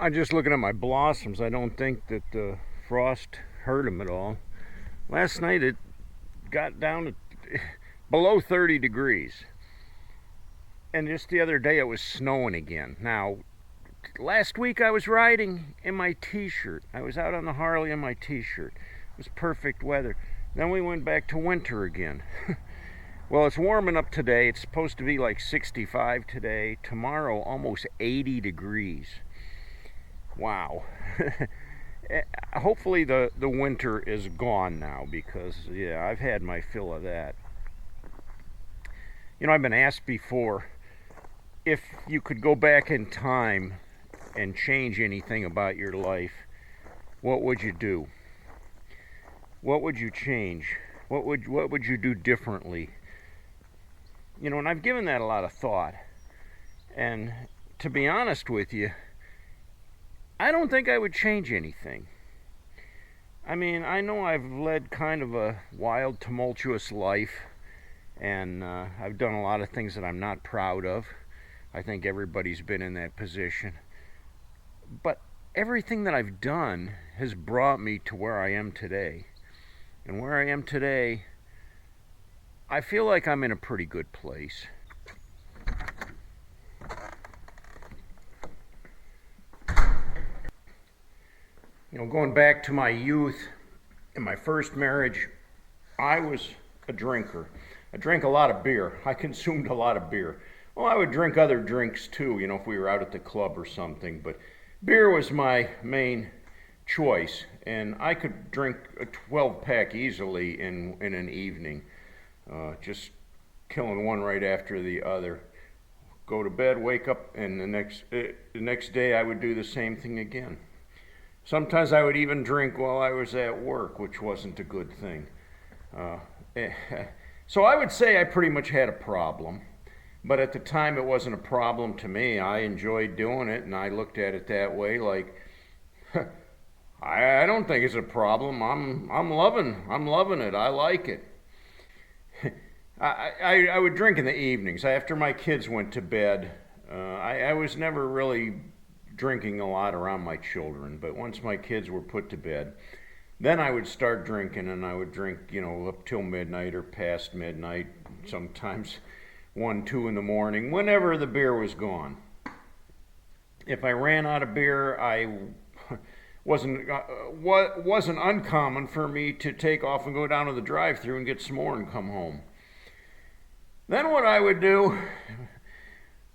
I'm just looking at my blossoms. I don't think that the frost hurt them at all. Last night it got down to below 30 degrees. And just the other day it was snowing again. Now, last week I was riding in my t-shirt. I was out on the Harley in my t-shirt. It was perfect weather. Then we went back to winter again. Well, it's warming up today. It's supposed to be like 65 today. Tomorrow, almost 80 degrees. Wow. Hopefully the winter is gone now, because, yeah, I've had my fill of that. You know, I've been asked before, if you could go back in time and change anything about your life, what would you do? What would you change? What would you do differently? You know, and I've given that a lot of thought. And to be honest with you, I don't think I would change anything. I mean, I know I've led kind of a wild, tumultuous life, and I've done a lot of things that I'm not proud of. I think everybody's been in that position. But everything that I've done has brought me to where I am today. And where I am today, I feel like I'm in a pretty good place. You know, going back to my youth, in my first marriage, I was a drinker. I drank a lot of beer. I consumed a lot of beer. Well, I would drink other drinks too, you know, if we were out at the club or something, but beer was my main choice, and I could drink a 12-pack easily in an evening, just killing one right after the other. Go to bed, wake up, and the next day I would do the same thing again. Sometimes I would even drink while I was at work, which wasn't a good thing. So I would say I pretty much had a problem, but at the time it wasn't a problem to me. I enjoyed doing it, and I looked at it that way, like, I don't think it's a problem. I'm loving it. I like it. I would drink in the evenings after my kids went to bed. I was never really drinking a lot around my children, but once my kids were put to bed, then I would start drinking, and I would drink, you know, up till midnight or past midnight, sometimes 1, 2 in the morning, whenever the beer was gone. If I ran out of beer, wasn't uncommon for me to take off and go down to the drive-thru and get some more and come home. Then what I would do,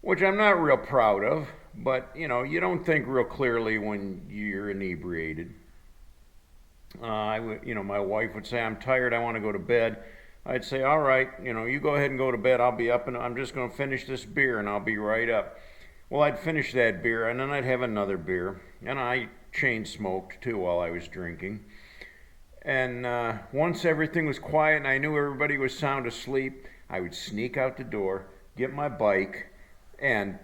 which I'm not real proud of, but, you know, you don't think real clearly when you're inebriated. You know, my wife would say, I'm tired, I want to go to bed. I'd say, all right, you know, you go ahead and go to bed. I'll be up, and I'm just going to finish this beer, and I'll be right up. Well, I'd finish that beer, and then I'd have another beer. And I chain smoked, too, while I was drinking. And once everything was quiet and I knew everybody was sound asleep, I would sneak out the door, get my bike, and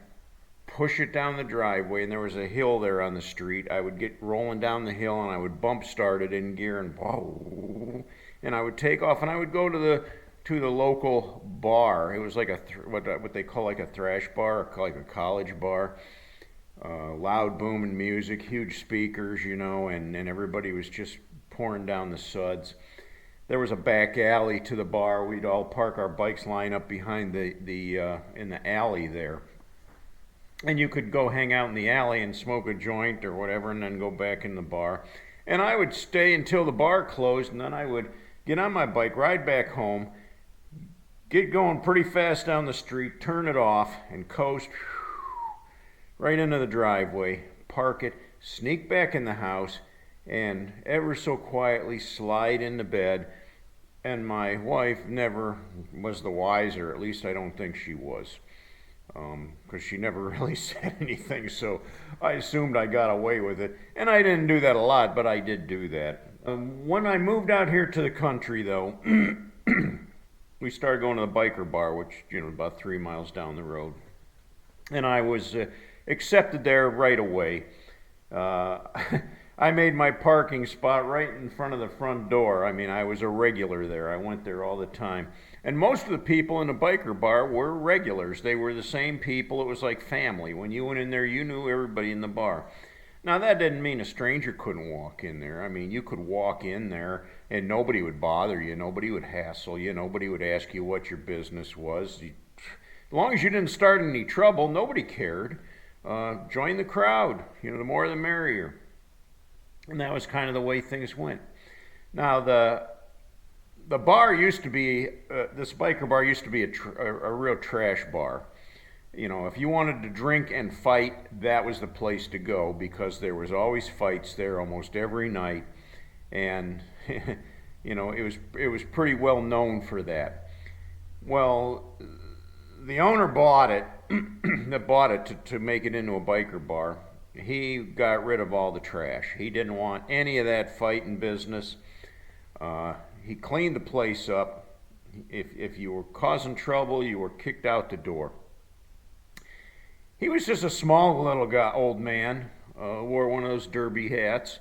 push it down the driveway, and there was a hill there on the street. I would get rolling down the hill, and I would bump start it in gear, and whoa, and I would take off, and I would go to the local bar. It was like what they call like a thrash bar, like a college bar. Loud booming music, huge speakers, you know, and everybody was just pouring down the suds. There was a back alley to the bar. We'd all park our bikes, line up behind in the alley there. And you could go hang out in the alley and smoke a joint or whatever, and then go back in the bar. And I would stay until the bar closed, and then I would get on my bike, ride back home, get going pretty fast down the street, turn it off, and coast right into the driveway, park it, sneak back in the house, and ever so quietly slide into bed. And my wife never was the wiser, at least I don't think she was. Because she never really said anything, so I assumed I got away with it. And I didn't do that a lot, but I did do that. When I moved out here to the country, though, we started going to the biker bar, which, you know, about 3 miles down the road. And I was accepted there right away. I made my parking spot right in front of the front door. I mean, I was a regular there. I went there all the time. And most of the people in the biker bar were regulars. They were the same people. It was like family. When you went in there, you knew everybody in the bar. Now, that didn't mean a stranger couldn't walk in there. I mean, you could walk in there and nobody would bother you, nobody would hassle you, nobody would ask you what your business was. As long as you didn't start any trouble, nobody cared. Join the crowd, the more the merrier. And that was kind of the way things went. Now, the bar used to be, this biker bar used to be a real trash bar. If you wanted to drink and fight, that was the place to go because there was always fights there almost every night. And, it was pretty well known for that. Well, the owner bought it, that bought it to make it into a biker bar. He got rid of all the trash. He didn't want any of that fighting business. He cleaned the place up. If you were causing trouble, you were kicked out the door. He was just a small little guy, old man, wore one of those derby hats,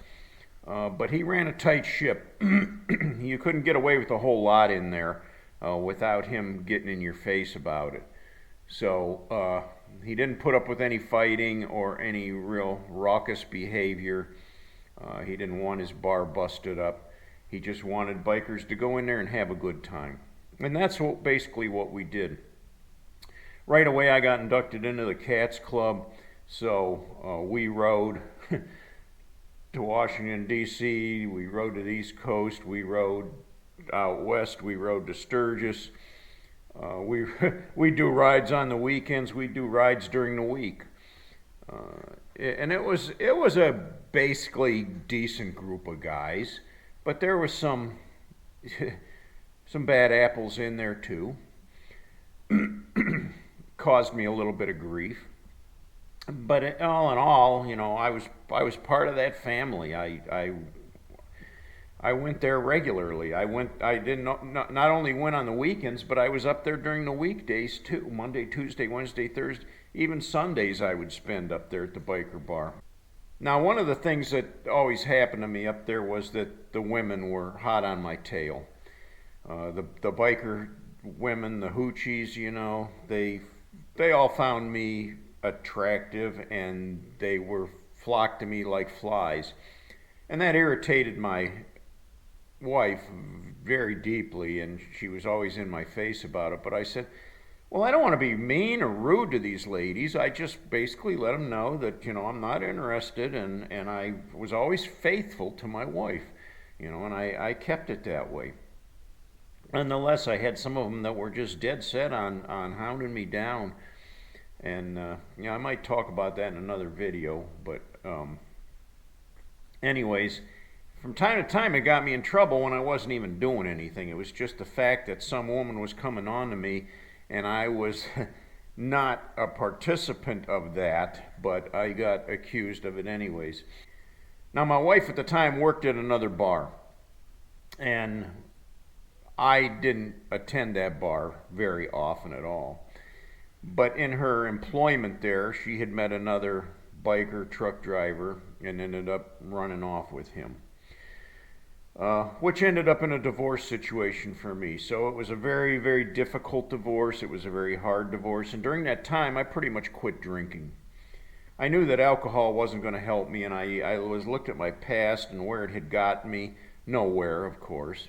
but he ran a tight ship. You couldn't get away with a whole lot in there without him getting in your face about it. So he didn't put up with any fighting or any real raucous behavior. He didn't want his bar busted up. He just wanted bikers to go in there and have a good time. And that's basically what we did. Right away, I got inducted into the Cats Club, so we rode to Washington, D.C., we rode to the East Coast, we rode out west, we rode to Sturgis. We do rides on the weekends, we do rides during the week. And it was a basically decent group of guys, but there was some bad apples in there too. Caused me a little bit of grief, but all in all, I was part of that family. I went there regularly. I didn't not only went on the weekends, but I was up there during the weekdays too. Monday, Tuesday, Wednesday, Thursday, even Sundays I would spend up there at the biker bar. Now, one of the things that always happened to me up there was that the women were hot on my tail. The biker women, the hoochies, they all found me attractive and they were flocked to me like flies. And that irritated my wife very deeply, and she was always in my face about it. But I said, well, I don't want to be mean or rude to these ladies. I just basically let them know that, I'm not interested, and I was always faithful to my wife, and I kept it that way. Nonetheless, I had some of them that were just dead set on hounding me down. And, I might talk about that in another video. But anyways, from time to time, it got me in trouble when I wasn't even doing anything. It was just the fact that some woman was coming on to me, and I was not a participant of that, but I got accused of it anyways. Now, my wife at the time worked at another bar, and I didn't attend that bar very often at all. But in her employment there, she had met another biker truck driver and ended up running off with him, which ended up in a divorce situation for me. So it was a very, very difficult divorce. It was a very hard divorce. And during that time, I pretty much quit drinking. I knew that alcohol wasn't going to help me, and I looked at my past and where it had gotten me. Nowhere, of course.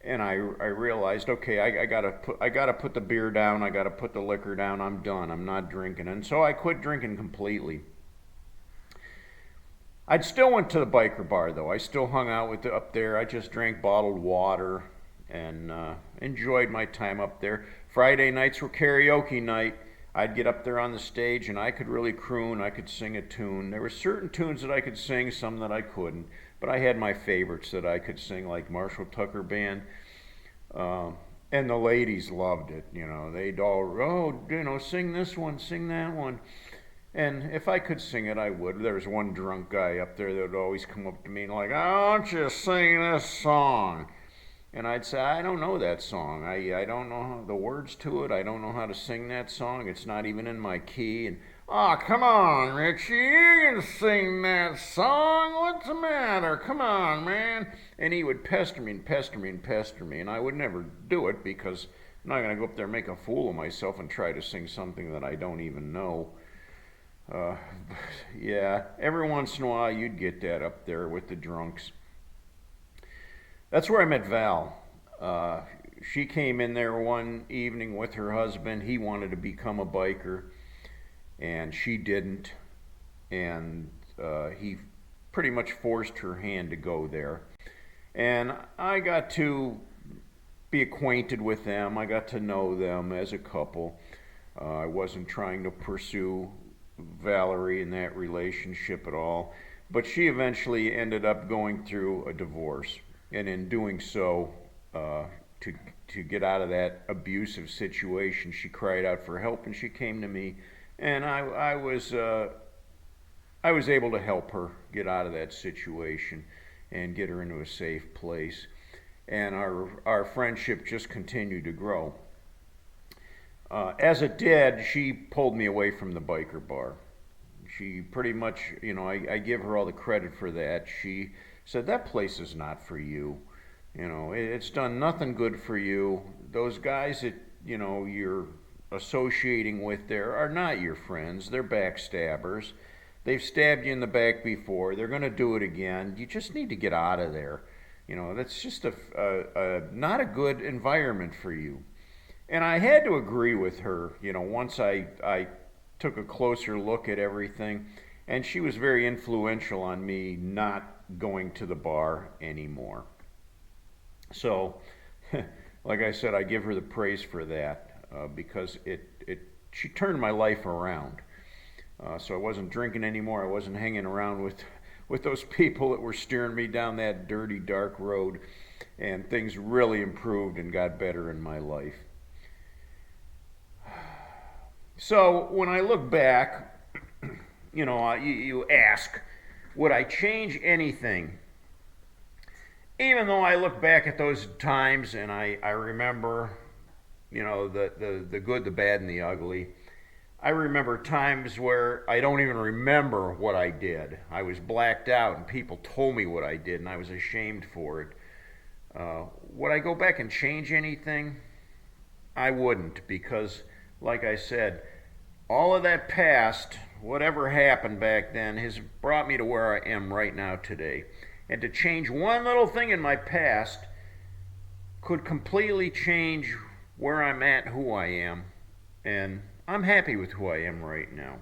And I realized, okay, I gotta put the beer down. I gotta put the liquor down. I'm done. I'm not drinking. And so I quit drinking completely. I still went to the biker bar though. I still hung out up there. I just drank bottled water and enjoyed my time up there. Friday nights were karaoke night. I'd get up there on the stage and I could really croon. I could sing a tune. There were certain tunes that I could sing, some that I couldn't. But I had my favorites that I could sing, like Marshall Tucker Band. And the ladies loved it. They'd all, sing this one, sing that one. And if I could sing it, I would. There was one drunk guy up there that would always come up to me and like, "Oh, why don't you sing this song?" And I'd say, "I don't know that song. I don't know the words to it. I don't know how to sing that song. It's not even in my key." And, "Oh, come on, Richie, you can sing that song. What's the matter? Come on, man." And he would pester me and pester me and pester me. And I would never do it because I'm not going to go up there and make a fool of myself and try to sing something that I don't even know. Uh, yeah, every once in a while you'd get that up there with the drunks. That's where I met Val. Uh, she came in there one evening with her husband. He wanted to become a biker, and she didn't. And he pretty much forced her hand to go there. And I got to be acquainted with them. I got to know them as a couple. I wasn't trying to pursue Valerie in that relationship at all. But she eventually ended up going through a divorce. And in doing so, uh, to, to get out of that abusive situation, she cried out for help and she came to me. And I was able to help her get out of that situation and get her into a safe place. And our friendship just continued to grow. As it did, she pulled me away from the biker bar. She pretty much, I give her all the credit for that. She said, that place is not for you. It's done nothing good for you. Those guys that, you're associating with there are not your friends. They're backstabbers. They've stabbed you in the back before. They're going to do it again. You just need to get out of there. That's just not a good environment for you. And I had to agree with her, once I took a closer look at everything. And she was very influential on me not going to the bar anymore. So, like I said, I give her the praise for that because she turned my life around. So I wasn't drinking anymore. I wasn't hanging around with those people that were steering me down that dirty, dark road. And things really improved and got better in my life. So when I look back, you ask, would I change anything? Even though I look back at those times and I remember, the good, the bad, and the ugly. I remember times where I don't even remember what I did. I was blacked out and people told me what I did and I was ashamed for it. Would I go back and change anything? I wouldn't, because, like I said, all of that past, whatever happened back then, has brought me to where I am right now today. And to change one little thing in my past could completely change where I'm at, who I am. And I'm happy with who I am right now.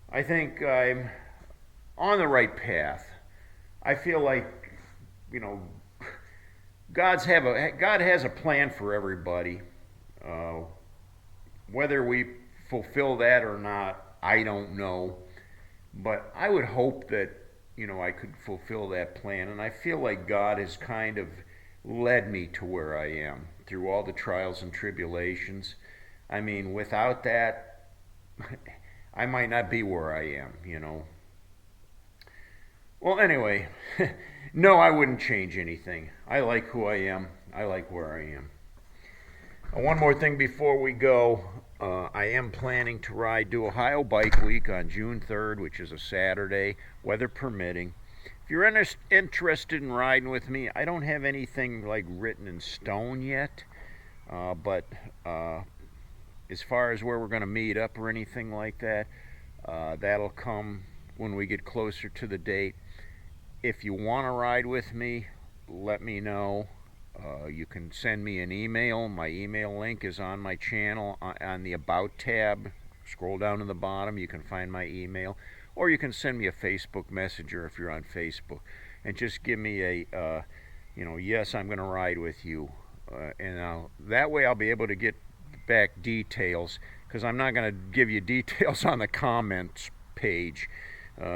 I think I'm on the right path. I feel like, God has a plan for everybody. Whether we fulfill that or not, I don't know. But I would hope that, I could fulfill that plan. And I feel like God has kind of led me to where I am through all the trials and tribulations. I mean, without that, I might not be where I am. Well, anyway, no, I wouldn't change anything. I like who I am. I like where I am. One more thing before we go. I am planning to do Ohio Bike Week on June 3rd, which is a Saturday, weather permitting. If you're interested in riding with me, I don't have anything like written in stone yet, but as far as where we're going to meet up or anything like that, that'll come when we get closer to the date. If you want to ride with me, let me know. You can send me an email. My email link is on my channel on the About tab. Scroll down to the bottom, you can find my email. Or you can send me a Facebook Messenger if you're on Facebook. And just give me a, yes, I'm going to ride with you. And that way I'll be able to get back details, because I'm not going to give you details on the comments page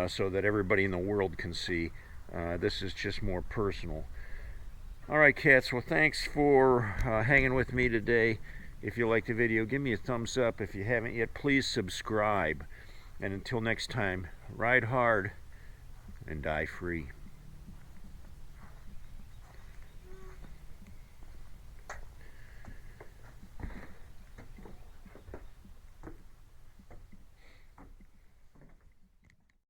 so that everybody in the world can see. This is just more personal. Alright, cats, well, thanks for hanging with me today. If you liked the video, give me a thumbs up. If you haven't yet, please subscribe. And until next time, ride hard and die free.